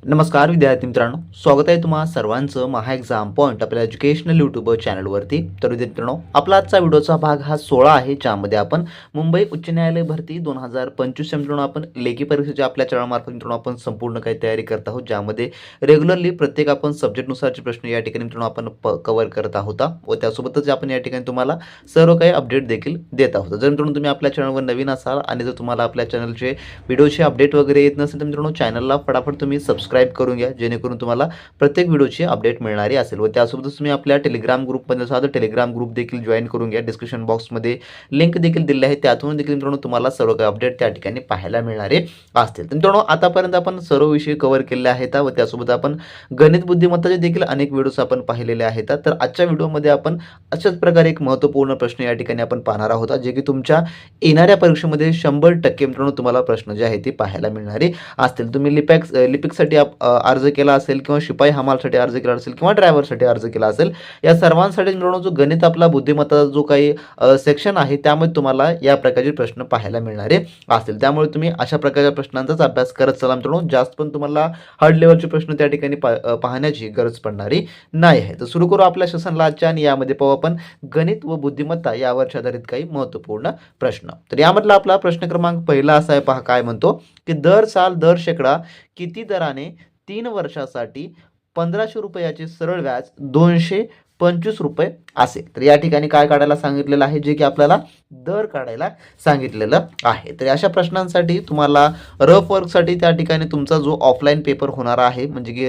नमस्कार विद्यार्थी मित्रांनो, स्वागत आहे तुम्हा सर्वांचं महा एक्झाम पॉईंट आपल्या एज्युकेशनल यूट्यूब चॅनलवरती. तर विद्यार्थी मित्रांनो, आपला आजचा व्हिडिओचा भाग हा 16 आहे, ज्यामध्ये आपण मुंबई उच्च न्यायालय भरती 2025 मित्रांनो आपण लेखी परीक्षेची आपल्या चॅनलमार्फत मित्रांनो आपण संपूर्ण काही तयारी करत आहोत, ज्यामध्ये रेग्युलरली प्रत्येक आपण सब्जेक्टनुसारचे प्रश्न या ठिकाणी मित्रांनो आपण कव्हर करत आहोत व त्यासोबतच आपण या ठिकाणी तुम्हाला सर्व काही अपडेट देखील देत आहोत. जर मित्रांनो तुम्ही आपल्या चॅनलवर नवीन असाल आणि जर तुम्हाला आपल्या चॅनलचे व्हिडिओचे अपडेट वगैरे येत नसेल तर मित्रांनो चॅनलला फटाफट तुम्ही सबस्क्राईब करून घ्या, जेणेकरून तुम्हाला प्रत्येक व्हिडिओची अपडेट मिळणारी असेल. व त्यासोबतच तुम्ही आपल्या टेलिग्राम ग्रुपमध्ये असाल तर टेलिग्राम ग्रुप देखील जॉईन करून घ्या. डिस्क्रिप्शन बॉक्समध्ये लिंक देखील दिली आहे, त्यातून देखील मित्रांनो तुम्हाला सर्व काही अपडेट त्या ठिकाणी पाहायला मिळणारे असतील. तर मित्रांनो आतापर्यंत आपण सर्व विषय कव्हर केले आहेत व त्यासोबत आपण गणित बुद्धिमत्ताचे देखील अनेक व्हिडिओज आपण पाहिलेले आहेत. तर आजच्या व्हिडिओमध्ये आपण अशाच प्रकारे एक महत्त्वपूर्ण प्रश्न या ठिकाणी आपण पाहणार आहोत, जे की तुमच्या येणाऱ्या परीक्षेमध्ये 100% मित्रांनो तुम्हाला प्रश्न जे आहे ते पाहायला मिळणारे असतील. तुम्ही लिपिकसाठी अर्ज केला असेल किंवा शिपाई हमालसाठी अर्ज केला असेल किंवा ड्रायव्हरसाठी अर्ज केला असेल, या सर्वांसाठी मित्रांनो जो गणित आपला बुद्धिमत्ताचा जो काही सेक्शन आहे त्यामध्ये तुम्हाला या प्रकारचे प्रश्न पाहायला मिळणारे असतील. त्यामुळे तुम्ही अशा प्रकारच्या प्रश्नांचाच अभ्यास करत चला मित्रांनो. जास्त पण तुम्हाला हार्ड लेवलचे प्रश्न त्या ठिकाणी पाहण्याची गरज पडणारी नाही आहे. तर सुरू करू आपल्या सेशनला आजच्या, आणि यामध्ये पाहू आपण गणित व बुद्धिमत्ता यावर आधारित काही महत्त्वपूर्ण प्रश्न. तर यामधला आपला प्रश्न क्रमांक पहिला असा आहे, पहा काय म्हणतो की दर साल दर शेकडा किती दराने 3 वर्षासाठी 1500 रुपयाचे सरळ व्याज 225 रुपये असेल. तर या ठिकाणी काय काढायला सांगितलेलं आहे, जे की आपल्याला दर काढायला सांगितलेलं आहे. तर अशा प्रश्नांसाठी तुम्हाला रफ वर्कसाठी त्या ठिकाणी तुमचा जो ऑफलाईन पेपर होणार आहे, म्हणजे की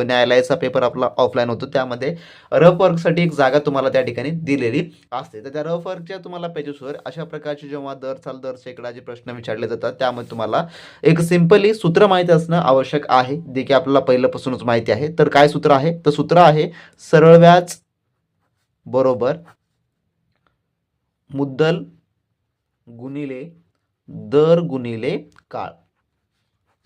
न्यायालयाचा पेपर आपला ऑफलाईन होतो, त्यामध्ये रफ वर्कसाठी एक जागा तुम्हाला त्या ठिकाणी दिलेली असते. तर त्या रफ वर्कच्या तुम्हाला पेजेसवर अशा प्रकारचे जेव्हा दर साल दर शेकडा जे प्रश्न विचारले जातात, त्यामध्ये तुम्हाला एक सिंपली सूत्र माहिती असणं आवश्यक आहे, जे की आपल्याला पहिल्यापासूनच माहिती आहे. तर काय सूत्र आहे, तर सूत्र आहे सरळ व्याज बरोबर मुद्दल गुणिले दर गुणिले काळ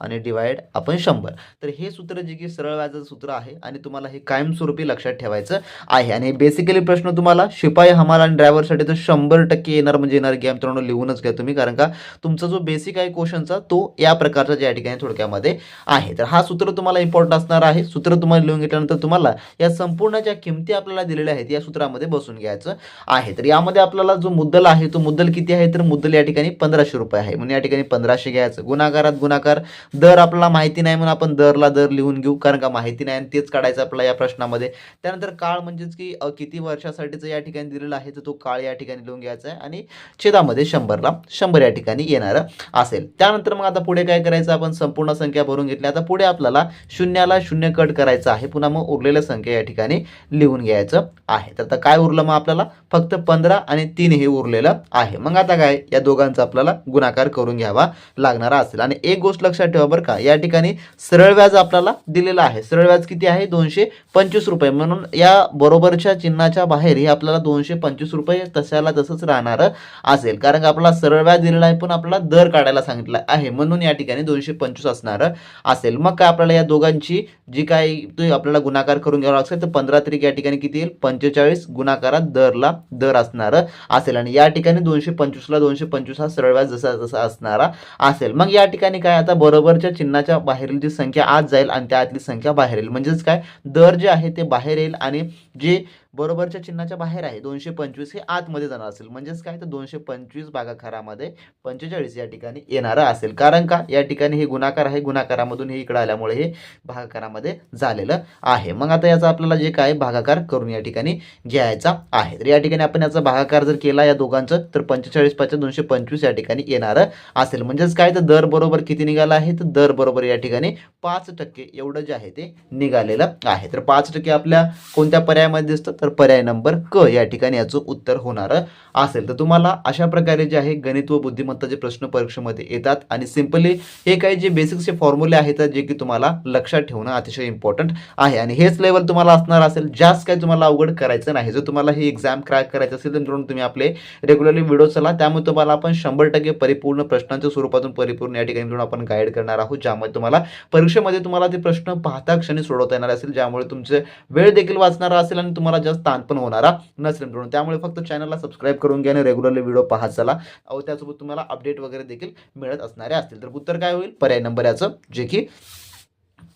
आणि डिवाइड आपण 100. तर हे सूत्र जे की सरळ व्याजाचं सूत्र आहे आणि तुम्हाला हे कायमस्वरूपी लक्षात ठेवायचं आहे. आणि बेसिकली प्रश्न तुम्हाला शिपाई हमाल आणि ड्रायव्हरसाठी तर 100% येणार, म्हणजे येणार घ्या मित्रांनो, लिहूनच घ्या तुम्ही, कारण का तुमचा जो बेसिक आहे क्वेश्चनचा तो या प्रकारचा या ठिकाणी थोडक्यामध्ये आहे. तर हा सूत्र तुम्हाला इम्पॉर्टंट असणार आहे. सूत्र तुम्हाला लिहून घेतल्यानंतर तुम्हाला या संपूर्ण ज्या किमती आपल्याला दिलेल्या आहेत या सूत्रामध्ये बसून घ्यायचं आहे. तर यामध्ये आपल्याला जो मुद्दल आहे तो मुद्दल किती आहे, तर मुद्दल या ठिकाणी 1500 रुपये आहे, म्हणून या ठिकाणी 1500 घ्यायचं. गुणाकारात गुणाकार, दर आपल्याला माहिती नाही म्हणून आपण दरला दर लिहून घेऊ, कारण का माहिती नाही आणि तेच काढायचं आपल्याला या प्रश्नामध्ये. त्यानंतर काळ म्हणजेच की किती वर्षासाठीचं या ठिकाणी दिलेलं आहे, तर तो काळ या ठिकाणी लिहून घ्यायचा आहे आणि छेदामध्ये 100ला 100 या ठिकाणी येणार असेल. त्यानंतर मग आता पुढे काय करायचं, आपण संपूर्ण संख्या भरून घेतली. आता पुढे आपल्याला शून्याला शून्य कट करायचं आहे, पुन्हा मग उरलेल्या संख्या या ठिकाणी लिहून घ्यायचं आहे. तर आता काय उरलं, मग आपल्याला फक्त 15 आणि 3 हे उरलेलं आहे. मग आता काय, या दोघांचा आपल्याला गुणाकार करून घ्यावा लागणार असेल. आणि एक गोष्ट लक्षात ठेवा बरं का, या ठिकाणी सरळ व्याज आपल्याला दिलेलं आहे. सरळ व्याज किती आहे, 225 रुपये, म्हणून या बरोबरच्या चिन्हाच्या बाहेर हे आपल्याला 225 रुपये तशाला तसंच राहणार असेल, कारण का आपल्याला सरळ व्याज दिलेला आहे पण आपल्याला दर काढायला सांगितलं आहे, म्हणून या ठिकाणी 225 असणार असेल. मग काय आपल्याला या दोघांची जी काही आपल्याला गुणाकार करून घ्यावा लागेल, तर 15 त्रिक या ठिकाणी किती येईल, 45 गुणाकारात दरला दर असणार असेल. आणि या ठिकाणी 225ला 225 हा सरळ व्याज जसा जसा असणारा असेल. मग या ठिकाणी काय, आता बरोबरच्या चिन्हाच्या बाहेरील जी संख्या आत जाईल आणि त्यातली संख्या बाहेर येईल, म्हणजेच काय दर जे आहे ते बाहेर येईल आणि जे बरोबरच्या चिन्हाच्या बाहेर आहे 225 हे आतमध्ये जाणार असेल, म्हणजेच काय, तर 225 भागाकारामध्ये 45 या ठिकाणी येणार असेल, कारण का या ठिकाणी हे गुणाकार आहे, गुणाकारामधून हे इकडे आल्यामुळे हे भागाकारामध्ये झालेलं आहे. मग आता याचा आपल्याला जे काय भागाकार करून या ठिकाणी घ्यायचा आहे. तर या ठिकाणी आपण याचा भागाकार जर केला या दोघांचं, तर 45 5 225 या ठिकाणी येणार असेल, म्हणजेच काय, तर दर बरोबर किती निघाला आहे, तर दर बरोबर या ठिकाणी 5% एवढं जे आहे ते निघालेलं आहे. तर 5% आपल्या कोणत्या पर्यायामध्ये दिसतं, तर पर्याय नंबर क या ठिकाणी याचं उत्तर होणार असेल. तर तुम्हाला अशा प्रकारे जे आहे गणित व बुद्धिमत्ताचे प्रश्न परीक्षेमध्ये येतात आणि सिंपली हे काही जे बेसिकचे फॉर्म्युले आहेत जे की तुम्हाला लक्षात ठेवणं अतिशय इम्पॉर्टंट आहे. आणि हेच लेवल तुम्हाला असणार असेल, जास्त काही तुम्हाला अवघड करायचं नाही. जर तुम्हाला ही एक्झाम क्रॅक करायचं असेल तर मित्रांनो तुम्ही आपले रेग्युलरली व्हिडिओ चला, त्यामुळे तुम्हाला आपण 100% परिपूर्ण प्रश्नांच्या स्वरूपातून परिपूर्ण या ठिकाणी आपण गाईड करणार आहोत, ज्यामुळे तुम्हाला परीक्षेमध्ये तुम्हाला ते प्रश्न पाहता क्षणी सोडवता येणार असेल, ज्यामुळे तुमचे वेळ देखील वाचणार असेल आणि तुम्हाला जास्त ताण पण होणारा नसेल मित्रांनो. त्यामुळे फक्त चॅनलला सबस्क्राईब करून घ्या आणि रेग्युलरली व्हिडिओ पाहत चला, त्यासोबत तुम्हाला अपडेट वगैरे देखील मिळत असणारे असतील. तर उत्तर काय होईल, पर्याय नंबर याचं, जे की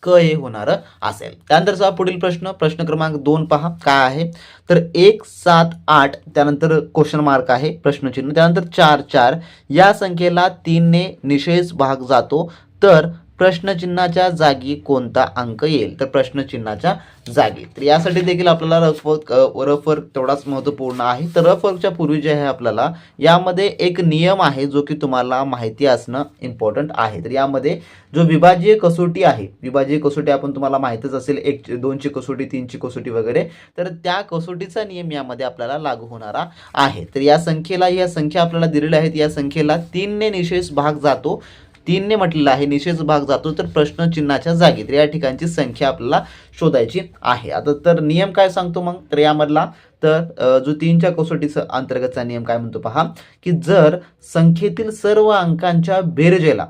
क हे होणारं असेल. त्यानंतरचा पुढील प्रश्न क्रमांक 2 पहा काय आहे. तर 1 7 8 त्यानंतर क्वेश्चन मार्क आहे प्रश्नचिन्ह, त्यानंतर 4 4 या संख्येला 3 ने निशेष भाग जातो तर प्रश्नचिन्हाच्या जागी कोणता अंक येईल. तर प्रश्नचिन्हाच्या जागी. तर यासाठी देखील आपल्याला रफ वर्क तेवढाच महत्त्वपूर्ण आहे. तर रफ वर्कच्या पूर्वी जे आहे आपल्याला यामध्ये एक नियम आहे जो की तुम्हाला माहिती असणं इम्पॉर्टंट आहे. तर यामध्ये जो विभाजीय कसोटी आहे, विभाजीय कसोटी आपण तुम्हाला माहितच असेल, 1 2 ची कसोटी, 3 ची कसोटी वगैरे, तर त्या कसोटीचा नियम यामध्ये आपल्याला लागू होणारा आहे. तर या संख्या आपल्याला दिलेल्या आहेत. या संख्येला 3 ने निशेष भाग जातो, 3 ने म्हटलेलं आहे निशेष भाग जातो तर प्रश्नचिन्हाच्या जागी. तर या ठिकाणची संख्या आपल्याला शोधायची आहे. आता तर नियम काय सांगतो मग, तर यामधला तर जो 3च्या कसोटीचा अंतर्गतचा नियम काय म्हणतो पहा, की जर संख्येतील सर्व अंकांच्या बेरजेला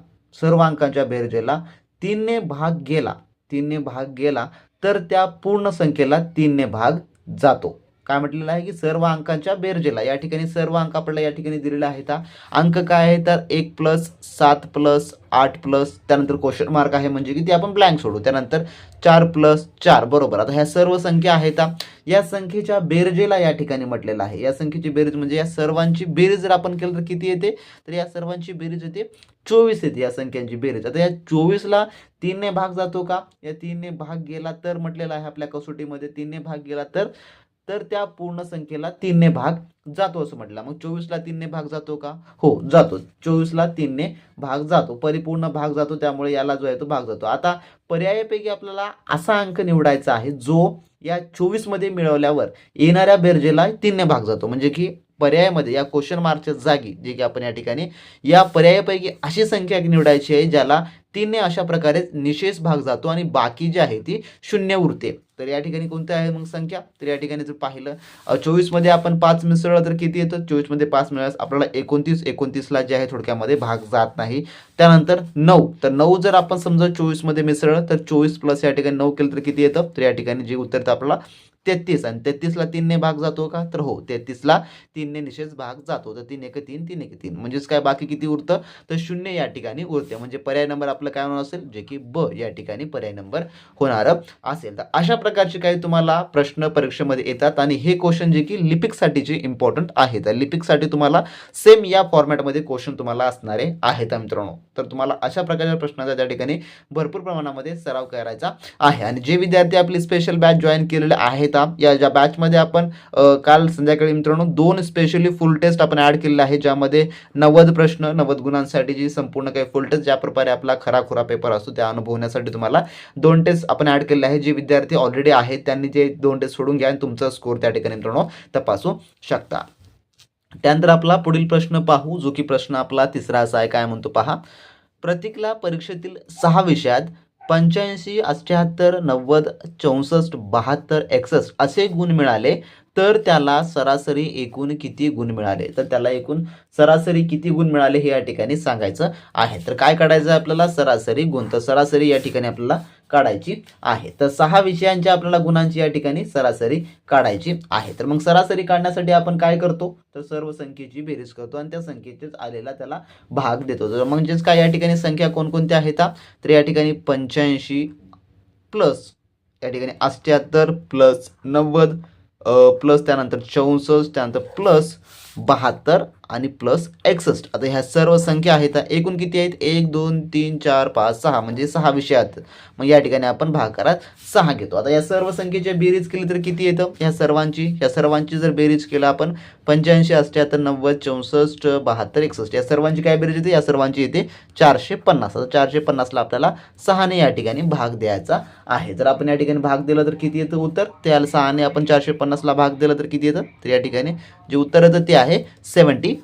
3 ने भाग गेला तर त्या पूर्ण संख्येला 3 ने भाग जातो. काय म्हटलेलं आहे की सर्व अंकांच्या बेरजेला, या ठिकाणी सर्व अंक आपल्याला या ठिकाणी दिलेले आहेत. अंक काय आहे तर 1 प्लस 7 प्लस 8 प्लस त्यानंतर क्वेश्चन मार्क आहे म्हणजे की ते आपण ब्लँक सोडू, त्यानंतर 4 प्लस 4 बरोबर. आता ह्या सर्व संख्या आहेत. या संख्येच्या बेरजेला या ठिकाणी म्हटलेलं आहे. या संख्येची बेरीज म्हणजे या सर्वांची बेरीज जर आपण केलं तर किती येते, तर या सर्वांची बेरीज येते 24 येते या संख्यांची बेरीज. आता या 24ला 3 ने भाग जातो का, या 3 ने भाग गेला तर म्हटलेलं आहे आपल्या कसोटीमध्ये 3 ने भाग गेला तर त्या पूर्ण संख्येला 3 ने भाग जातो असं म्हटलं. मग 24ला 3 ने भाग जातो का, हो जातो. 24ला 3 ने भाग जातो, परिपूर्ण भाग जातो, त्यामुळे याला जो आहे तो भाग जातो. आता पर्यायापैकी आपल्याला असा अंक निवडायचा आहे जो या 24 मध्ये मिळवल्यावर येणाऱ्या बेरजेला 3 ने भाग जातो. म्हणजे की पर्यायामध्ये या क्वेश्चन मार्कच्या जागी जे की आपण या ठिकाणी या पर्यायापैकी अशी संख्या निवडायची आहे ज्याला 3 ने अशा प्रकारे निशेष भाग जातो आणि बाकी जी आहे ती शून्य उरते. तर या ठिकाणी कोणती आहे मग संख्या, तर या ठिकाणी जर पाहिलं 24 मध्ये आपण 5 मिसळलं तर किती येतं, 24 मध्ये 5 मिळाल्यास आपल्याला 29ला जे आहे थोडक्यामध्ये भाग जात नाही. त्यानंतर 9, तर 9 जर आपण समजा 24 मध्ये मिसळलं तर 24 प्लस या ठिकाणी 9 केलं तर किती येतं, तर या ठिकाणी जे उत्तर तर आपल्याला 33 आणि 33ला 3 ने भाग जातो का, तर हो 33ला 3 ने निशेष भाग जातो. तर 3 1 3 3 1 3 म्हणजेच काय बाकी किती उरतं, तर 0 या ठिकाणी उरते. म्हणजे पर्याय नंबर आपलं काय होणार असेल, जे की ब या ठिकाणी पर्याय नंबर होणार असेल. तर अशा प्रकारचे काही तुम्हाला प्रश्न परीक्षेमध्ये येतात आणि हे क्वेश्चन जे की लिपिकसाठीचे इम्पॉर्टंट आहेत. लिपिकसाठी तुम्हाला सेम या फॉर्मॅटमध्ये क्वेश्चन तुम्हाला असणारे आहेत मित्रांनो. तर तुम्हाला अशा प्रकारच्या प्रश्नाचा त्या ठिकाणी भरपूर प्रमाणामध्ये सराव करायचा आहे. आणि जे विद्यार्थी आपली स्पेशल बॅच जॉईन केलेले आहेत, या ज्या बॅचमध्ये आपण काल संध्याकाळी मित्रांनो 2 स्पेशली फुल टेस्ट आपण ऍड केलेले आहे, ज्यामध्ये 90 प्रश्न 90 गुणांसाठी जी संपूर्ण काही फुल टेस्ट ज्या प्रकारे आपला खराखुरा पेपर असतो त्या अनुभवण्यासाठी तुम्हाला 2 टेस्ट आपण ऍड केलेले आहे. जे विद्यार्थी ऑलरेडी आहेत त्यांनी जे 2 टेस्ट सोडून घ्या आणि तुमचा स्कोर त्या ठिकाणी मित्रांनो तपासू शकता. त्यानंतर आपला पुढील प्रश्न पाहू, जो की प्रश्न आपला तिसरा असा आहे. काय म्हणतो पहा, प्रतीकला परीक्षेतील 6 विषयात 85 78 90 64 72 61 असे गुण मिळाले तर त्याला सरासरी एकूण किती गुण मिळाले. तर त्याला एकूण सरासरी किती गुण मिळाले हे या ठिकाणी सांगायचं आहे. तर काय काढायचं आहे आपल्याला, सरासरी गुण. तर सरासरी या ठिकाणी आपल्याला काढायची आहे. तर 6 विषयांच्या आपल्याला गुणांची या ठिकाणी सरासरी काढायची आहे. तर मग सरासरी काढण्यासाठी आपण काय करतो, तर सर्व संख्येची बेरीज करतो आणि त्या संख्येचेच आलेला त्याला भाग देतो. तर म्हणजेच काय या ठिकाणी संख्या कोणकोणत्या आहेत, तर या ठिकाणी 85 प्लस या ठिकाणी 78 प्लस 90 प्लस त्यानंतर 64 त्यानंतर प्लस 72 आणि प्लस 61. आता ह्या सर्व संख्या आहेत. एकूण किती आहेत, 1 2 3 4 5 6 म्हणजे 6 विषय आहेत. मग या ठिकाणी आपण भागाकारात 6 घेतो. आता या सर्व संख्येची बेरीज केली तर किती येतं, ह्या सर्वांची जर बेरीज केलं आपण 85 78 90 64 72 61 या सर्वांची काय बेरीज येते, या सर्वांची येते 450. आता 450ला आपल्याला 6 ने या ठिकाणी भाग द्यायचा आहे. जर आपण या ठिकाणी भाग दिला तर किती येतं उत्तर, त्याला 6 ने आपण 450ला भाग दिला तर किती येतं, तर या ठिकाणी जे उत्तर येतं ते आहे 75.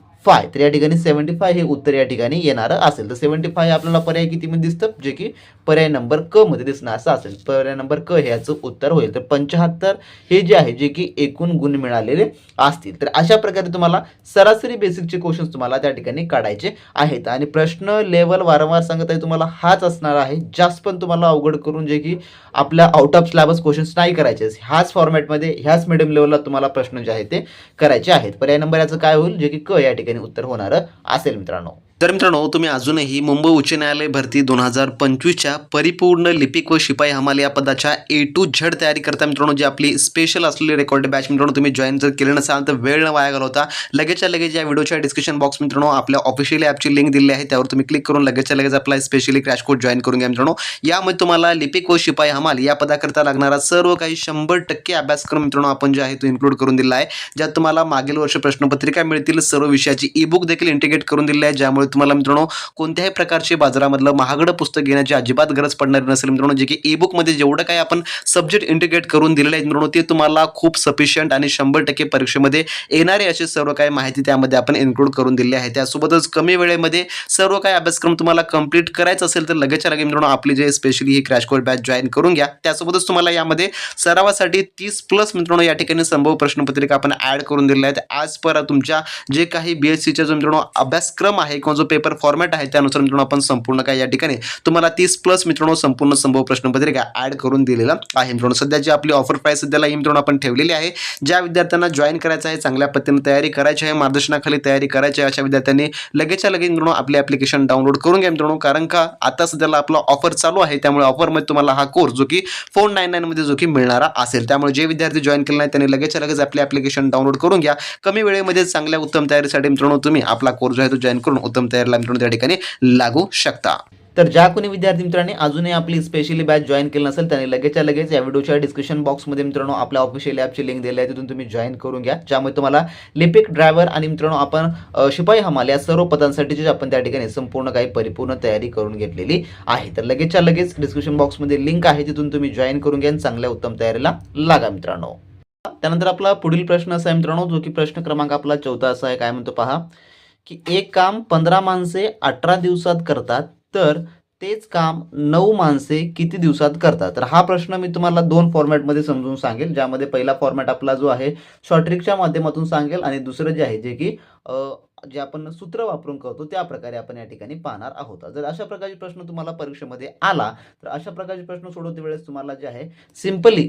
तर या ठिकाणी 75 हे उत्तर या ठिकाणी येणारं असेल. तर 75 आपल्याला पर्याय किती मध्ये दिसतं, जे की पर्याय नंबर क मध्ये दिसणार असं असेल. पर्याय नंबर क हे याचं उत्तर होईल. तर 75 हे जे आहे जे की एकूण गुण मिळालेले असतील. तर अशा प्रकारे तुम्हाला सरासरी बेसिकचे क्वेश्चन्स तुम्हाला त्या ठिकाणी काढायचे आहेत. आणि प्रश्न लेवल वारंवार सांगत आहे तुम्हाला हाच असणार आहे. जास्त पण तुम्हाला अवघड करून जे की आपल्या आउट ऑफ सिलेबस क्वेश्चन्स नाही करायचे. ह्याच फॉर्मॅटमध्ये ह्याच मिडियम लेवलला तुम्हाला प्रश्न जे आहेत ते करायचे आहेत. पर्याय नंबर याचं काय होईल, जे की क या ठिकाणी उत्तर होणार असेल मित्रांनो. तर मित्रांनो, तुम्ही अजूनही मुंबई उच्च न्यायालय भरती 2025च्या परिपूर्ण लिपिक व शिपाई हमाल या पदाच्या A to Z तयारी करता मित्रांनो, जी आपली स्पेशल असलेली रेकॉर्ड बॅच मित्रांनो, तुम्ही जॉईन जर केलं नसाल तर वेळ न वाया घालवता लगेचच्या लगेच या व्हिडिओच्या डिस्क्रिप्शन बॉक्स मित्रांनो आपल्या ऑफिशियल ॲपची लिंक दिली आहे, त्यावर तुम्ही क्लिक करून लगेचच्या लगेच आपला स्पेशली क्रॅश कोर्स जॉईन करून घ्या मित्रांनो. यामध्ये तुम्हाला लिपिक व शिपाई हमाल या पदाकरता लागणारा सर्व काही 100% अभ्यासक्रम मित्रांनो आपण जे आहे तो इन्क्लूड करून दिला आहे, ज्यात तुम्हाला मागील वर्ष प्रश्नपत्रिका मिळतील, सर्व विषयाची ई बुक देखील इंटिग्रेट करून दिली आहे, ज्यामुळे तुम्हाला मित्रांनो कोणत्याही प्रकारचे बाजारामधलं महागडं पुस्तक घेण्याची अजिबात गरज पडणार नसेल मित्रांनो. जे की ई बुकमध्ये जेवढं काही आपण सब्जेक्ट इंटिग्रेट करून दिलेले आहेत मित्रांनो, ते तुम्हाला खूप सफिशियंट आणि 100% परीक्षेमध्ये येणारे असे सर्व काही माहिती त्यामध्ये आपण इन्क्लूड करून दिली आहे. त्यासोबतच कमी वेळेमध्ये सर्व काही अभ्यासक्रम तुम्हाला कंप्लीट करायचा असेल तर लगेचच्या लगे मित्रांनो आपली जे स्पेशली ही क्रॅश कोर्स बॅच जॉईन करून घ्या. त्यासोबतच तुम्हाला यामध्ये सरावासाठी 30+ मित्रांनो या ठिकाणी संभव प्रश्नपत्रिका आपण ऍड करून दिलेल्या आहेत. आज पर तुमच्या जे काही BScचा जो मित्रांनो अभ्यासक्रम आहे किंवा जो पेपर फॉर्मॅट आहे त्यानुसार मित्रांनो आपण संपूर्ण काय या ठिकाणी तुम्हाला 30+ मित्रांनो संपूर्ण संभव प्रश्नपत्रिका ऍड करून दिलेला आहे मित्रांनो. सध्याची आपली ऑफर प्राइस सध्याला ही मित्रांनो आपण ठेवलेली आहे. ज्या विद्यार्थ्यांना जॉईन करायचं आहे, चांगल्या पद्धतीने तयारी करायची आहे, मार्गदर्शनाखाली तयारी करायची आहे, अशा विद्यार्थ्यांनी लगेचच्या लगेच मित्रांनो आपले ॲप्लिकेशन डाउनलोड करून घ्या मित्रांनो. कारण का आता सध्याला आपला ऑफर चालू आहे, त्यामुळे ऑफरमध्ये तुम्हाला हा कोर्स जो की 499 मध्ये जो की मिळणारा असेल. त्यामुळे जे विद्यार्थी जॉईन केले नाही त्यांनी लगेचच्या लगेच आपले ॲप्लिकेशन डाउनलोड करून घ्या. कमी वेळेमध्ये चांगल्या उत्तम तयारीसाठी मित्रांनो तुम्ही आपला कोर्स जो आहे तो जॉईन करून उत्तम तयारीला मित्रांनो त्या ठिकाणी लागू शकता. तर ज्या कोणी विद्यार्थी मित्रांनी अजूनही आपली स्पेशली बॅच जॉईन केली नसेल त्यांनी लगेचच्या लगेच या व्हिडिओच्या डिस्क्रिप्शन बॉक्समध्ये मित्रांनो आपल्या ऑफिशियल ॲपची लिंक दिली आहे, तिथून तुम्ही जॉईन करून घ्या. ज्यामुळे तुम्हाला लिपिक, ड्रायव्हर आणि मित्रांनो आपण शिपाई हमाल या सर्व पदांसाठीची आपण त्या ठिकाणी संपूर्ण काही परिपूर्ण तयारी करून घेतलेली आहे. तर लगेचच्या लगेच डिस्क्रिप्शन बॉक्समध्ये लिंक आहे, तिथून तुम्ही जॉईन करून घ्या आणि चांगल्या उत्तम तयारीला लागा मित्रांनो. त्यानंतर आपला पुढील प्रश्न असा आहे मित्रांनो, जो की प्रश्न क्रमांक आपला 14 असा आहे. काय म्हणतो पहा, की एक काम 15 माणसे 18 दिवसात करतात, तर तेच काम 9 माणसे किती दिवसात करतात? तर हा प्रश्न मी तुम्हाला 2 फॉर्मॅटमध्ये समजून सांगेल, ज्यामध्ये पहिला फॉर्मॅट आपला जो आहे शॉर्ट ट्रिकच्या माध्यमातून सांगेल आणि दुसरं जे आहे जे की जे आपण सूत्र वापरून करतो त्या प्रकारे आपण या ठिकाणी पाहणार आहोत. जर अशा प्रकारचे प्रश्न तुम्हाला परीक्षेमध्ये आला तर अशा प्रकारचे प्रश्न सोडवते वेळेस तुम्हाला जे आहे सिंपली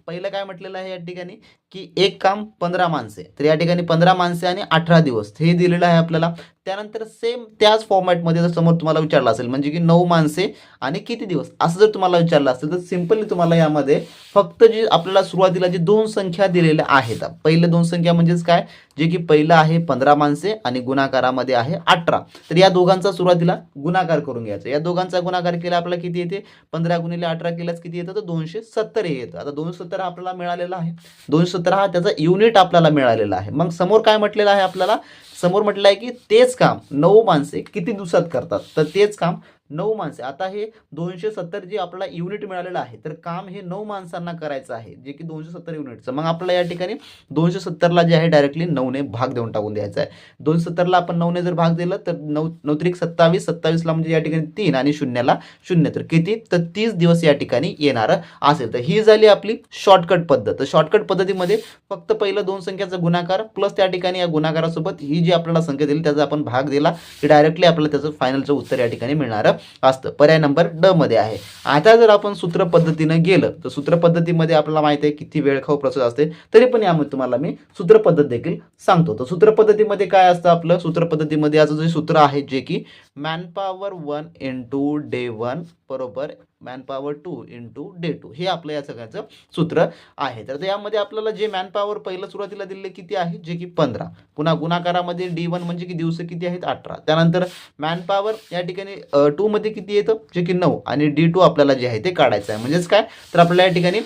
पहिलं काय म्हटलेलं आहे या ठिकाणी, की एक काम 15 माणसे, तर या ठिकाणी 15 माणसे आणि 18 दिवस हे दिलेलं आहे आपल्याला. त्यानंतर सेम त्याच फॉर्मॅटमध्ये जर समोर तुम्हाला विचारलं असेल, म्हणजे की 9 माणसे आणि किती दिवस असं जर तुम्हाला विचारलं असेल, तर सिंपली तुम्हाला यामध्ये फक्त जी आपल्याला सुरुवातीला जी 2 संख्या दिलेल्या आहेत, पहिले 2 संख्या म्हणजेच काय, जे की पहिलं आहे 15 माणसे आणि गुणाकारामध्ये आहे 18, तर या दोघांचा सुरुवातीला गुणाकार करून घ्यायचा. या दोघांचा गुणाकार केला आपल्याला किती येते, 15 गुणिले 18 केल्यास किती येतं, तर 270 हे येतं. आता 270 आपल्याला मिळालेला आहे, 270 हा त्याचा युनिट आपल्याला मिळालेला आहे. मग समोर काय म्हटलेलं आहे आपल्याला, समोर म्हटलं आहे की तेच काम 9 माणसे किती दिवसात करतात, तर तेच काम 9 माणसे. आता हे 270 जे आपल्याला युनिट मिळालेलं आहे, तर काम हे 9 माणसांना करायचं आहे, जे की 270 युनिटचं. मग आपल्याला या ठिकाणी 270ला जे आहे डायरेक्टली 9ने भाग देऊन टाकून द्यायचा आहे. 270ला आपण 9ने जर भाग दिलं तर 9 त्रिक 27, 27ला म्हणजे या ठिकाणी 3 आणि शून्याला 0, तर किती, तर 30 दिवस या ठिकाणी येणार असेल. तर ही झाली आपली शॉर्टकट पद्धत. तर शॉर्टकट पद्धतीमध्ये फक्त पहिलं 2 संख्याचा गुणाकार प्लस त्या ठिकाणी या गुणाकारासोबत ही जी आपल्याला संख्या दिली त्याचा आपण भाग दिला की डायरेक्टली आपल्याला त्याचं फायनलचं उत्तर या ठिकाणी मिळणार असतं. पर्याय नंबर ड मध्ये आहे. आता जर आपण सूत्र पद्धतीने गेलं तर सूत्र पद्धतीमध्ये आपल्याला माहिती आहे किती वेळखाऊ प्रोसेस असते, तरी पण यामध्ये तुम्हाला मी सूत्र पद्धत देखील सांगतो. तर सूत्र पद्धतीमध्ये काय असतं आपलं, सूत्र पद्धतीमध्ये याचं जे सूत्र आहे जे की मॅनपॉवर 1 इंटू डे 1 बरोबर मॅनपॉवर 2 इंटू डे 2 हे आपलं या सगळ्याचं सूत्र आहे. तर यामध्ये आपल्याला जे मॅनपॉवर पहिलं सुरुवातीला दिले किती आहे, जे की 15, पुन्हा गुणाकारामध्ये D1 म्हणजे की दिवस किती आहेत 18, त्यानंतर मॅनपॉवर या ठिकाणी 2 मध्ये किती येतं, जे की 9 आणि D2 आपल्याला जे आहे ते काढायचं आहे. म्हणजेच काय, तर आपल्याला या ठिकाणी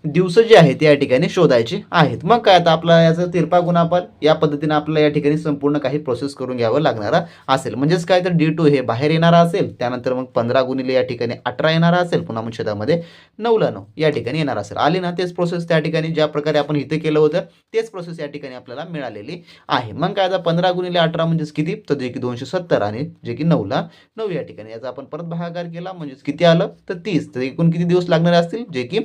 दिवस जे आहे ते या ठिकाणी शोधायचे आहेत. मग काय, आता आपला याचं तिरपा गुणाकार या पद्धतीने आपल्याला या ठिकाणी संपूर्ण काही प्रोसेस करून घ्यावं लागणार असेल. म्हणजेच काय, तर D2 हे बाहेर येणार असेल, त्यानंतर मग 15 गुणिले या ठिकाणी 18 येणार असेल, पुन्हा मग छेदामध्ये 9ला 9 या ठिकाणी येणार असेल. आली ना, तेच प्रोसेस त्या ठिकाणी ज्या प्रकारे आपण इथे केलं होतं तेच प्रोसेस या ठिकाणी आपल्याला मिळालेली आहे. मग काय, आता 15 गुणिले 18 म्हणजेच किती, तर जे की 270 आणि जे की 9ला 9 या ठिकाणी याचा आपण परत भागाकार केला म्हणजेच किती आलं, तर 30. तर एकूण किती दिवस लागणारे असतील, जे की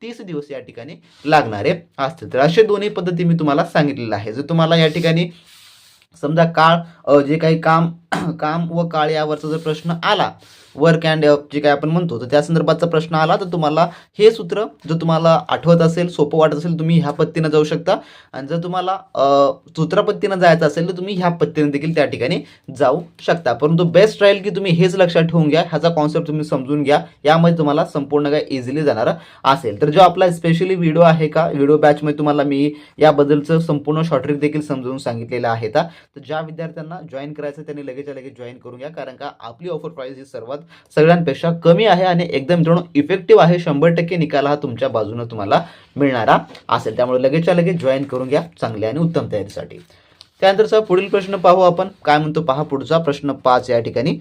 30 दिवस या ठिकाणी लागणारे असतील. तर असे दोन्ही पद्धती मी तुम्हाला सांगितलेलं आहे. जर तुम्हाला या ठिकाणी समजा काळ जे काही काम व काळ यावरचा जर प्रश्न आला वर्क अँड जे काय आपण म्हणतो तर त्या संदर्भातचा प्रश्न आला तर तुम्हाला हे सूत्र जर तुम्हाला आठवत असेल, सोपं वाटत असेल, तुम्ही ह्या पद्धतीनं जाऊ शकता. आणि जर तुम्हाला सूत्रपद्धतीनं जायचं असेल तर तुम्ही ह्या पद्धतीने देखील त्या ठिकाणी जाऊ शकता. परंतु बेस्ट राहील की तुम्ही हेच लक्षात ठेवून घ्या, ह्याचा कॉन्सेप्ट तुम्ही समजून घ्या, यामध्ये तुम्हाला संपूर्ण काय इझिली जाणार असेल. तर जो आपला स्पेशली व्हिडिओ आहे का, व्हिडिओ बॅचमध्ये तुम्हाला मी याबद्दलचं संपूर्ण शॉर्ट ट्रिक देखील समजून सांगितलेलं आहे. तर ज्या विद्यार्थ्यांना जॉईन करायचं त्यांनी लगेच जॉईन करून घ्या, कारण का आपली ऑफर प्राइस ही सगळ्यांपेक्षा कमी आहे आणि एकदम मित्रांनो इफेक्टिव्ह आहे. 100% निकाल हा तुमच्या बाजूने तुम्हाला मिळणारा असेल. त्यामुळे लगेच जॉईन करून घ्या चांगल्या आणि उत्तम तयारीसाठी. त्यानंतरचा पुढील प्रश्न पाहू आपण. काय म्हणतो पहा पुढचा प्रश्न 5 या ठिकाणी.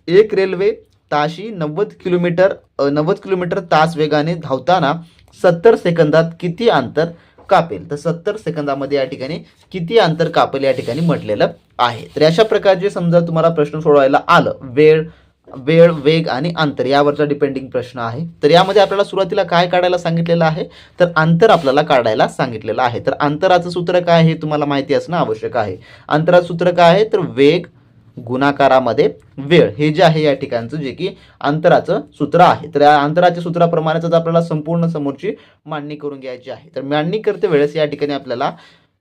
एक रेल्वे ताशी 90 किलोमीटर तास वेगाने धावताना 70 सेकंदात किती अंतर कापेल? तर 70 सेकंदामध्ये या ठिकाणी किती अंतर कापेल या ठिकाणी म्हटलेलं आहे. तर अशा प्रकारचे समजा तुम्हाला प्रश्न सोडवायला आलं, वेळ, वेग आणि अंतर यावरचा डिपेंडिंग प्रश्न आहे. तर यामध्ये आपल्याला सुरुवातीला काय काढायला सांगितलेलं आहे, तर अंतर आपल्याला काढायला सांगितलेलं आहे. तर अंतराचं सूत्र काय हे तुम्हाला माहिती असणं आवश्यक आहे. अंतराचं सूत्र काय आहे, तर वेग गुणाकारामध्ये वेळ, हे जे आहे या ठिकाणचं जे की अंतराचं सूत्र आहे. तर या अंतराच्या सूत्राप्रमाणेच आपल्याला संपूर्ण समोरची मांडणी करून घ्यायची आहे. तर मांडणी करते वेळेस या ठिकाणी आपल्याला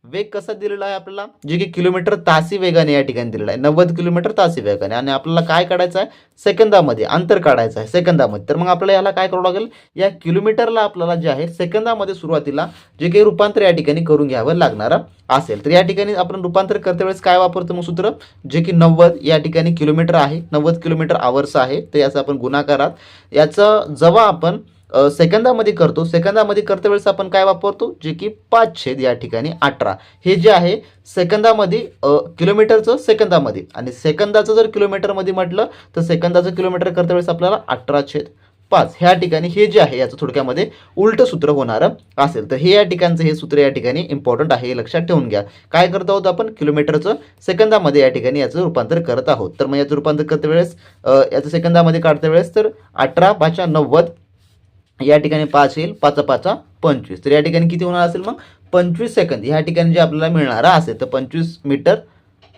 वेग कसा दिलेला आहे आपल्याला, जे की किलोमीटर तासी वेगाने या ठिकाणी दिलेला आहे, 90 किलोमीटर तासी वेगाने. आणि आपल्याला काय काढायचं आहे, सेकंदामध्ये अंतर काढायचं आहे सेकंदामध्ये. तर मग आपल्याला याला काय करावं लागेल, या किलोमीटरला आपल्याला जे आहे सेकंदामध्ये सुरुवातीला जे काही रूपांतर या ठिकाणी करून घ्यावं लागणार असेल. तर या ठिकाणी आपण रूपांतर करते वेळेस काय वापरतो मग सूत्र, जे की 90 या ठिकाणी किलोमीटर आहे, 90 किलोमीटर आवर्स आहे. तर याचा आपण गुणाकारात याचं जेव्हा आपण सेकंदामध्ये करते वेळेस आपण काय वापरतो, जे की 5 या ठिकाणी 18, हे जे आहे सेकंदामध्ये किलोमीटरचं सेकंदामध्ये, आणि सेकंदाचं जर किलोमीटरमध्ये म्हटलं तर सेकंदाचं किलोमीटर करते वेळेस आपल्याला 18/5 ह्या ठिकाणी हे जे आहे याचं थोडक्यामध्ये उलट सूत्र होणार असेल. तर हे या ठिकाणचं हे सूत्र या ठिकाणी इम्पॉर्टंट आहे, हे लक्षात ठेवून घ्या. काय करत आहोत आपण, किलोमीटरचं सेकंदामध्ये या ठिकाणी याचं रूपांतर करत आहोत. तर मग याचं रूपांतर करते वेळेस याचं सेकंदामध्ये काढते वेळेस तर 18/5 या ठिकाणी 5 येईल, 5×5 25. तर या ठिकाणी किती होणार असेल मग 25 सेकंद या ठिकाणी जे आपल्याला मिळणार असेल. तर 25 मीटर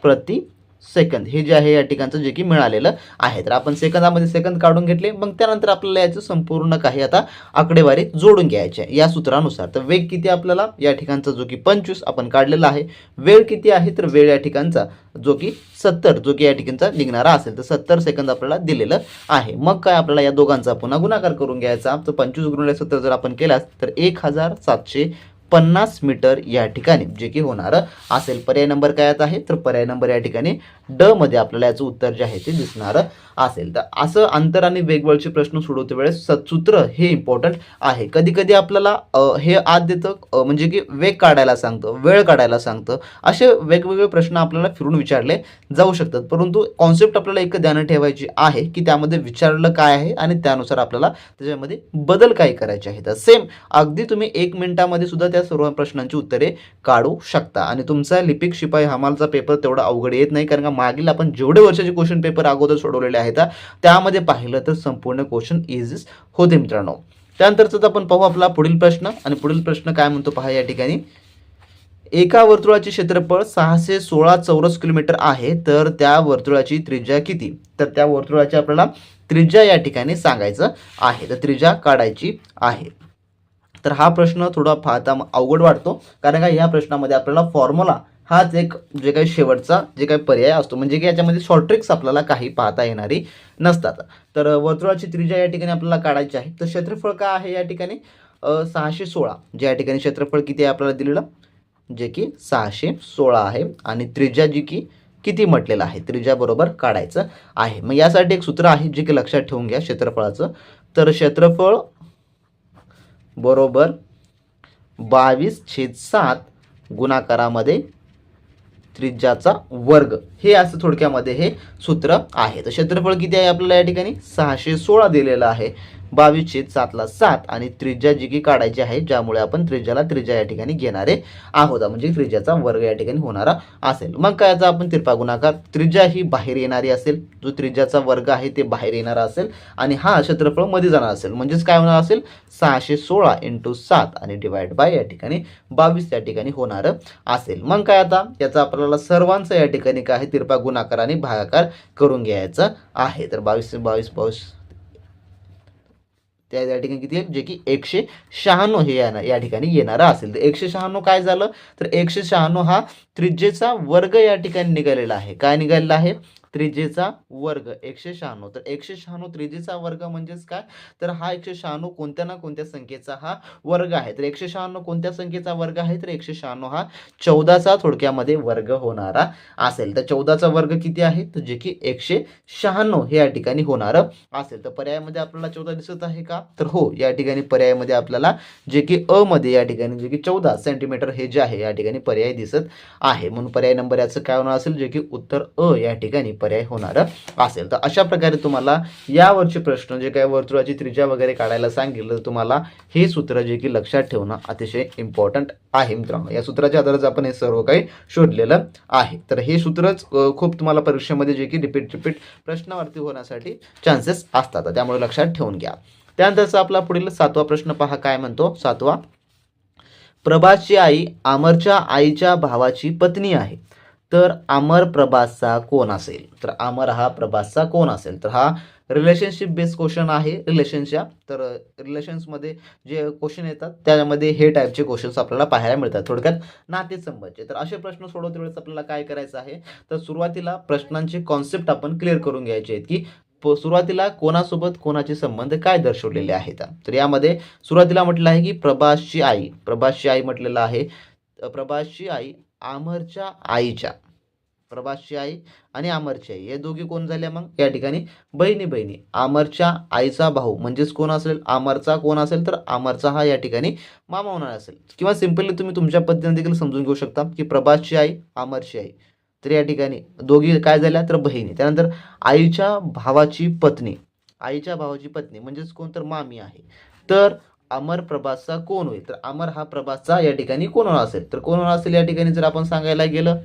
प्रति सेकंद हे जे आहे या ठिकाणचं जे की मिळालेलं आहे. तर आपण सेकंदामध्ये सेकंद काढून घेतले, मग त्यानंतर आपल्याला याचं संपूर्ण काही आता आकडेवारी जोडून घ्यायची आहे या सूत्रानुसार. तर वेग किती आपल्याला या ठिकाणचा जो की 25 आपण काढलेला आहे, वेळ किती आहे, तर वेळ या ठिकाणचा जो की 70 जो की या ठिकाणचा निघणारा असेल. तर 70 सेकंद आपल्याला दिलेलं आहे. मग काय आपल्याला या दोघांचा पुन्हा गुणाकार करून घ्यायचा. तर 25×70 जर आपण केलास तर 1750 मीटर या ठिकाणी जे की होणार असेल. पर्याय नंबर काय आहे, तर पर्याय नंबर या ठिकाणी ड मध्ये आपल्याला याचं उत्तर जे आहे ते दिसणार असेल. तर असं अंतर आणि वेगवेगळचे प्रश्न सोडवते वेळेस सूत्र हे इम्पॉर्टंट आहे. कधी कधी आपल्याला हे आत देतं, म्हणजे की वेग काढायला सांगतं, वेळ काढायला सांगतं, असे वेगवेगळे प्रश्न आपल्याला फिरून विचारले जाऊ शकतात. परंतु कॉन्सेप्ट आपल्याला एक ध्यानात ठेवायची आहे की त्यामध्ये विचारलं काय आहे आणि त्यानुसार आपल्याला त्याच्यामध्ये बदल काय करायचे आहेत. सेम अगदी तुम्ही 1 मिनिटामध्ये सुद्धा त्या सर्व प्रश्नांची उत्तरे काढू शकता. आणि तुमचा लिपिक शिपाई हमालचा पेपर तेवढा अवघड येत नाही, कारण का मागील आपण जेवढे वर्षाचे क्वेश्चन पेपर अगोदर सोडवलेले आहेत त्यामध्ये पाहिलं तर संपूर्ण क्वेश्चन इझीच होते मित्रांनो. त्यानंतरच आपण पाहू आपला पुढील प्रश्न. आणि पुढील प्रश्न काय म्हणतो पहा या ठिकाणी. एका वर्तुळाचे क्षेत्रफळ 616 चौरस किलोमीटर आहे, तर त्या वर्तुळाची त्रिज्या किती? तर त्या वर्तुळाची आपल्याला त्रिज्या या ठिकाणी सांगायचं आहे. तर त्रिज्या काढायची आहे. तर हा प्रश्न थोडा पाहता अवघड वाटतो, कारण का या प्रश्नामध्ये आपल्याला फॉर्म्युला हाच एक जे काही शेवटचा जे काही पर्याय असतो, म्हणजे की याच्यामध्ये शॉर्ट ट्रिक्स आपल्याला काही पाहता येणारी नसतात. तर वर्तुळाची त्रिज्या या ठिकाणी आपल्याला काढायची आहे. तर क्षेत्रफळ काय आहे या ठिकाणी 616, जे या ठिकाणी क्षेत्रफळ किती आहे आपल्याला दिलेलं, जे की 616 आहे. आणि त्रिज्या जी की किती म्हटलेलं आहे, त्रिज्या बरोबर काढायचं आहे. मग यासाठी एक सूत्र आहे जे की लक्षात ठेवून घ्या क्षेत्रफळाचं. तर क्षेत्रफळ बरोबर 22/7 गुणाकारामध्ये त्रिज्याचा वर्ग, हे असं थोडक्यामध्ये हे सूत्र आहे. तर क्षेत्रफळ किती आहे आपल्याला या ठिकाणी 616 दिलेलं आहे, 22/7 7 आणि त्रिज्या जी की काढायची आहे, ज्यामुळे आपण त्रिज्या या ठिकाणी घेणारे आहोत, म्हणजे त्रिज्याचा वर्ग या ठिकाणी होणारा असेल. मग काय याचा आपण तिरपा गुणाकार, त्रिज्या ही बाहेर येणारी असेल, जो त्रिज्याचा वर्ग आहे ते बाहेर येणारा असेल आणि हा क्षेत्रफळ मध्ये जाणार असेल, म्हणजेच काय होणार असेल 616 × 7 आणि डिवाइड बाय या ठिकाणी 22 या ठिकाणी होणार असेल. मग काय आता याचा आपल्याला सर्वांचा या ठिकाणी काय आहे तिरपा गुणाकार आणि भागाकार करून घ्यायचा आहे. तर 22 त्या ठिकाणी किती आहे, जे की 196 हे या ठिकाणी येणारा असेल. तर 196 काय झालं, तर 196 हा त्रिज्येचा वर्ग या ठिकाणी निघालेला आहे. काय निघालेला आहे, त्रिज्येचा वर्ग 196. तर 196 त्रिज्येचा वर्ग म्हणजेच काय, तर हा 196 कोणत्या ना कोणत्या संख्येचा हा वर्ग आहे. तर 196 कोणत्या संख्येचा वर्ग आहे, तर 196 हा 14चा थोडक्यामध्ये वर्ग होणारा असेल. तर 14चा वर्ग किती आहे, तर जे की 196 हे या ठिकाणी होणार असेल. तर पर्यायामध्ये आपल्याला 14 दिसत आहे का, तर हो, या ठिकाणी पर्यायामध्ये आपल्याला जे की अ मध्ये या ठिकाणी जे की 14 सेंटीमीटर हे जे आहे या ठिकाणी पर्याय दिसत आहे. म्हणून पर्याय नंबर याचं काय होणार असेल, जे की उत्तर अ या ठिकाणी पर्याय होणार असेल. तर अशा प्रकारे तुम्हाला यावरचे प्रश्न जे काय वर्तुळाची त्रिज्या वगैरे काढायला सांगितलं, तर तुम्हाला हे सूत्र जे की लक्षात ठेवणं अतिशय इम्पॉर्टंट आहे मित्रांनो. या सूत्राच्या आधारे आपण हे सर्व काही शोधलेलं आहे. तर हे सूत्रच खूप तुम्हाला परीक्षेमध्ये जे की रिपीट प्रश्नावरती होण्यासाठी चान्सेस असतात, त्यामुळे लक्षात ठेवून घ्या. त्यानंतरचा आपला पुढील 7वा प्रश्न पहा काय म्हणतो. 7वा, प्रभासची आई अमरच्या आईच्या भावाची पत्नी आहे, तर अमर प्रभासचा कोण असेल. तर अमर हा प्रभासचा कोण असेल, तर हा रिलेशनशिप बेस्ड क्वेश्चन आहे. रिलेशनच्या तर रिलेशन्समध्ये जे क्वेश्चन येतात त्यामध्ये हे टाईपचे क्वेश्चन्स आपल्याला पाहायला मिळतात, थोडक्यात नातेसंबंधचे. तर असे प्रश्न सोडवते वेळेस आपल्याला काय करायचं आहे, तर सुरुवातीला प्रश्नांची कॉन्सेप्ट आपण क्लिअर करून घ्यायची आहेत, की सुरुवातीला कोणासोबत कोणाचे संबंध काय दर्शवलेले आहेत. तर यामध्ये सुरुवातीला म्हटलं आहे की प्रभासची आई म्हटलेलं आहे. प्रभासची आई अमरच्या आईच्या, प्रभासची आई आणि अमरची आई हे दोघी कोण झाल्या, मग या ठिकाणी बहिणी. अमरच्या आईचा भाऊ म्हणजेच कोण असेल, अमरचा कोण असेल, तर अमरचा हा या ठिकाणी मामा होणार असेल. किंवा सिंपली तुम्ही तुमच्या पद्धतीने देखील समजून घेऊ शकता की प्रभासची आई अमरची आई, तर या ठिकाणी दोघी काय झाल्या, तर बहिणी. त्यानंतर आईच्या भावाची पत्नी म्हणजेच कोण, तर मामी आहे. तर अमर प्रभासचा कोण होईल, तर अमर हा प्रभासचा या ठिकाणी कोण होणार असेल, तर कोण होणार असेल या ठिकाणी जर आपण सांगायला गेलं,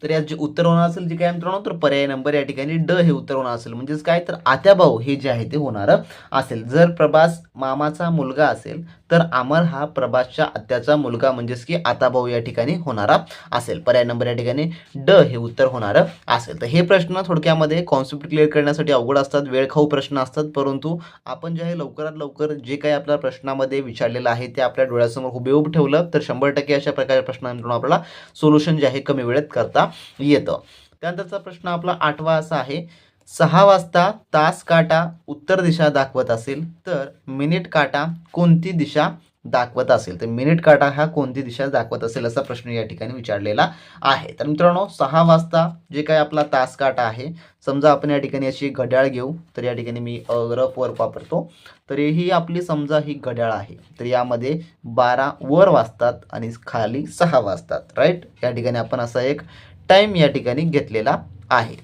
तर यात जे उत्तर होणार असेल जे काय मित्रांनो, तर पर्याय नंबर या ठिकाणी ड हे उत्तर होणार असेल. म्हणजेच काय, तर आत्याभाऊ हे जे आहे ते होणार असेल. जर प्रभास मामाचा मुलगा असेल, तर अमर हा प्रभासच्या आत्याचा मुलगा म्हणजेच की आताभाऊ या ठिकाणी होणारा असेल. पर्याय नंबर या ठिकाणी ड हे उत्तर होणार असेल. तर हे प्रश्न थोडक्यामध्ये कॉन्सेप्ट क्लिअर करण्यासाठी अवघड असतात, वेळखाऊ प्रश्न असतात, परंतु आपण जे आहे लवकरात लवकर जे काही आपल्या प्रश्नामध्ये विचारलेलं आहे ते आपल्या डोळ्यासमोर हुबेहूब ठेवलं, तर 100% अशा प्रकारे प्रश्नांतून आपल्याला सोल्युशन जे आहे कमी वेळेत करता येतं. त्यानंतरचा प्रश्न आपला 8वा असा आहे, 6 वाजता तास काटा उत्तर दिशा दाखवत असेल, तर मिनिट काटा कोणती दिशा दाखवत असेल. तर मिनिट काटा हा कोणती दिशा दाखवत असेल असा प्रश्न या ठिकाणी विचारलेला आहे. तर मित्रांनो 6 वाजता जे काही आपला तास काटा आहे, समजा आपण या ठिकाणी अशी घड्याळ घेऊ, तर या ठिकाणी मी रफ वर वापरतो. तर ही आपली समजा ही घड्याळ आहे, तर यामध्ये 12 वर वाजतात आणि खाली 6 वाजतात, राईट. या ठिकाणी आपण असा एक टाइम या ठिकाणी घेतलेला आहे.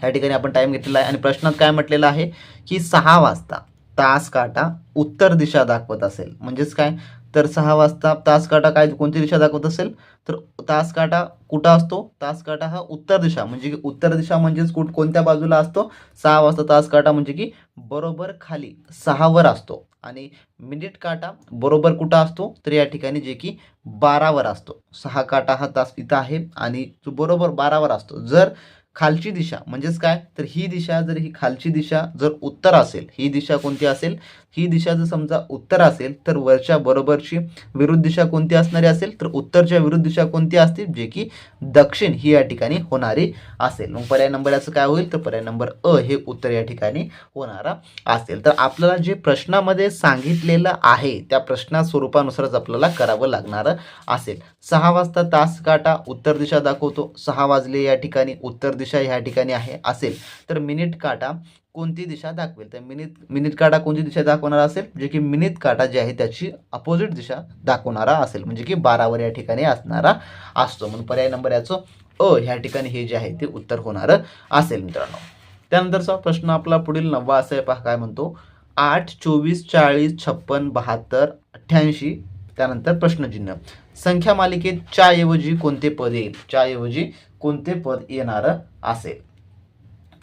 या ठिकाणी आपण टाइम घेतलेला आहे आणि प्रश्नात काय म्हटलेलं आहे की 6 वाजता तास काटा उत्तर दिशा दाखवत असेल. म्हणजेच काय, तर 6 वाजता तास काटा काय कोणती दिशा दाखवत असेल, तर तास काटा कुठं असतो, तास काटा हा उत्तर दिशा, म्हणजे की उत्तर दिशा म्हणजेच कोणत्या बाजूला असतो, 6 वाजता तास काटा म्हणजे की बरोबर खाली 6 वर असतो. आणि मिनिट काटा बरोबर कुठं असतो, तर या ठिकाणी जे की 12 वर असतो. 6 काटा हा तास इथं आहे आणि तो बरोबर 12 वर असतो. जर खालची दिशा म्हणजेच काय, तर ही दिशा जर ही खालची दिशा जर उत्तर असेल, ही दिशा कोणती असेल, ही दिशा जर समजा उत्तर असेल, तर वरच्या बरोबरची विरुद्ध दिशा कोणती असणारी असेल, तर उत्तरच्या विरुद्ध दिशा कोणती असतील, जे की दक्षिण ही या ठिकाणी होणारी असेल. मग पर्याय नंबर याचं काय होईल, तर पर्याय नंबर अ हे उत्तर या ठिकाणी होणारा असेल. तर आपल्याला जे प्रश्नामध्ये सांगितलेलं आहे त्या प्रश्ना स्वरूपानुसारच आपल्याला करावं लागणार असेल. 6 वाजता तास काटा उत्तर दिशा दाखवतो, 6 वाजले या ठिकाणी उत्तर दिशा ह्या ठिकाणी आहे असेल, तर मिनिट काटा कोणती दिशा दाखवेल, तर मिनिट काटा कोणती दिशा दाखवणारा असेल, जे की मिनिट काटा जे आहे त्याची अपोजिट दिशा दाखवणारा असेल, म्हणजे की 12 वर या ठिकाणी असणारा असतो. म्हणून पर्याय नंबर याचं अ ह्या ठिकाणी हे जे आहे ते उत्तर होणार असेल मित्रांनो. त्यानंतरचा प्रश्न आपला पुढील 9वा असा आहे, पहा काय म्हणतो. 8, 24, 40, 56, 72, 88. त्यानंतर प्रश्नचिन्ह. संख्या मालिकेत च्या ऐवजी कोणते पद येईल? च्या ऐवजी कोणते पद येणार असेल?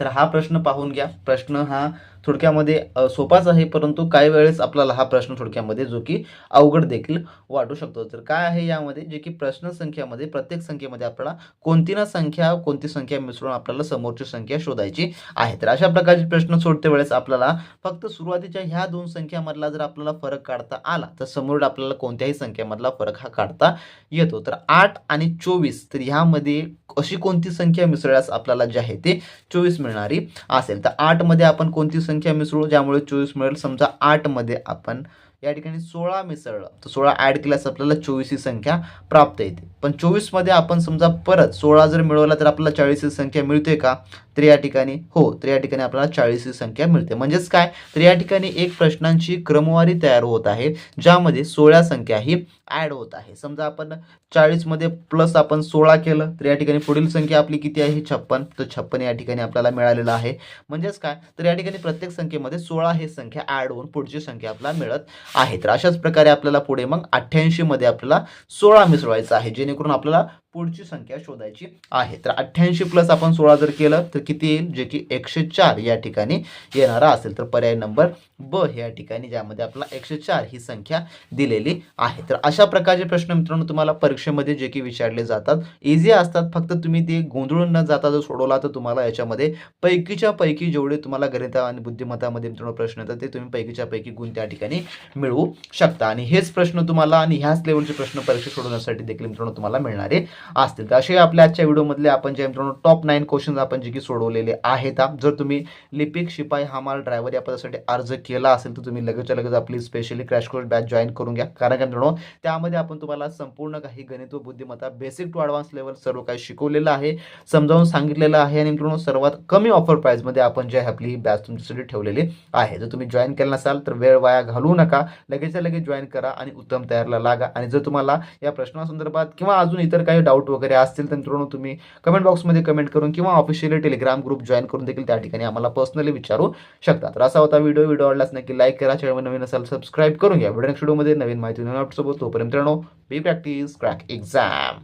तर हा प्रश्न पाहून घ्या. प्रश्न हा थोडक्यामध्ये सोपाच आहे, परंतु काही वेळेस आपल्याला हा प्रश्न थोडक्यामध्ये जो की अवघड देखील वाटू शकतो. तर काय आहे यामध्ये, जे की प्रश्न संख्यामध्ये प्रत्येक संख्येमध्ये आपल्याला कोणती संख्या मिसळून आपल्याला समोरची संख्या शोधायची आहे. तर अशा प्रकारचे प्रश्न सोडते वेळेस आपल्याला फक्त सुरुवातीच्या ह्या दोन संख्यामधला जर आपल्याला फरक काढता आला तर समोर आपल्याला कोणत्याही संख्येमधला फरक हा काढता येतो. तर 8 आणि 24, तर ह्यामध्ये अशी कोणती संख्या मिसळल्यास आपल्याला जे आहे ते 24 मिळणारी असेल. तर 8 मध्ये आपण कोणती संख्या मिसळू ज्यामुळे 24 मिळेल? समजा 8 मध्ये आपण या ठिकाणी 16 मिसळलं तर 16 ॲड केल्यास आपल्याला 24 ही संख्या प्राप्त येते. पण 24 मध्ये आपण समजा परत 16 जर मिळवला तर आपल्याला 40 ही संख्या मिळते का? तर या ठिकाणी हो, तर या ठिकाणी आपल्याला 40 ही संख्या मिळते. म्हणजेच काय, तर या ठिकाणी एक प्रश्नांची क्रमवारी तयार होत आहे ज्यामध्ये 16 संख्या ही ॲड होत आहे. समजा आपण 40 मध्ये प्लस आपण 16 केलं तर या ठिकाणी पुढील संख्या आपली किती आहे? 56. तर 56 या ठिकाणी आपल्याला मिळालेलं आहे. म्हणजेच काय, तर या ठिकाणी प्रत्येक संख्येमध्ये 16 ही संख्या ॲड होऊन पुढची संख्या आपल्याला मिळत आहे. तर अशाच प्रकारे आपल्याला पुढे मग 88 मध्ये आपल्याला 16 मिसळवायचं आहे, जेणेकरून आपल्याला पुढची संख्या शोधायची आहे. तर 88 प्लस आपण 16 जर केलं तर किती येईल? जे की 104 या ठिकाणी येणारा असेल. तर पर्याय नंबर ब या ठिकाणी ज्यामध्ये आपल्याला 104 ही संख्या दिलेली आहे. तर अशा प्रकारचे प्रश्न मित्रांनो तुम्हाला परीक्षेमध्ये जे की विचारले जातात, इझी असतात. फक्त तुम्ही ते गोंधळून न जाता जर सोडवला तर तुम्हाला याच्यामध्ये पैकीच्या पैकी जेवढे तुम्हाला गणित आणि बुद्धिमत्तामध्ये मित्रांनो प्रश्न येतात ते तुम्ही पैकीच्या पैकी गुण त्या ठिकाणी मिळवू शकता. आणि हेच प्रश्न तुम्हाला आणि ह्याच लेवलचे प्रश्न परीक्षा सोडवण्यासाठी देखील मित्रांनो तुम्हाला मिळणारे असतील. तर असे आपल्या आजच्या व्हिडिओमधले आपण जे मित्रांनो टॉप 9 क्वेश्चन्स आपण जे की सोडवलेले आहेत. जर तुम्ही लिपिक, शिपाई, हमाल, ड्रायव्हर या पदासाठी अर्ज केला असेल तर तुम्ही लगेचच्या लगेच आपली specially crash course batch join करून घ्या. कारण काय मित्रांनो, त्यामध्ये आपण तुम्हाला संपूर्ण काही गणित व बुद्धिमत्ता बेसिक टू ॲडव्हान्स लेवल सर्व काही शिकवलेलं आहे, समजावून सांगितलेलं आहे. आणि मित्रांनो सर्वात कमी ऑफर प्राईजमध्ये आपण जे आहे आपली ही बॅच तुमच्यासाठी ठेवलेली आहे. जर तुम्ही जॉईन केलं नसाल तर वेळ वाया घालवू नका, लगेचच्या लगेच जॉईन करा आणि उत्तम तयारीला लागा. आणि जर तुम्हाला या प्रश्नासंदर्भात किंवा अजून इतर काही डाऊट वगैरे असतील तर मित्रांनो तुम्ही कमेंट बॉक्समध्ये कमेंट करून किंवा ऑफिशियली टेलिग्राम ग्रुप जॉईन करून देखील त्या ठिकाणी आम्हाला पर्सनली विचारू शकता. तर असा होता व्हिडिओ आवडल्यास नक्की लाईक करा, चॅनल नवीन असाल सबस्क्राईब करून घ्या. व्हिडिओ नेक्स्ट व्हिडिओमध्ये नवीन माहिती नवीन अपडेट्स सोबत. तोपर्यंत मित्रांनो, बी प्रॅक्टिस क्रॅक एक्झाम.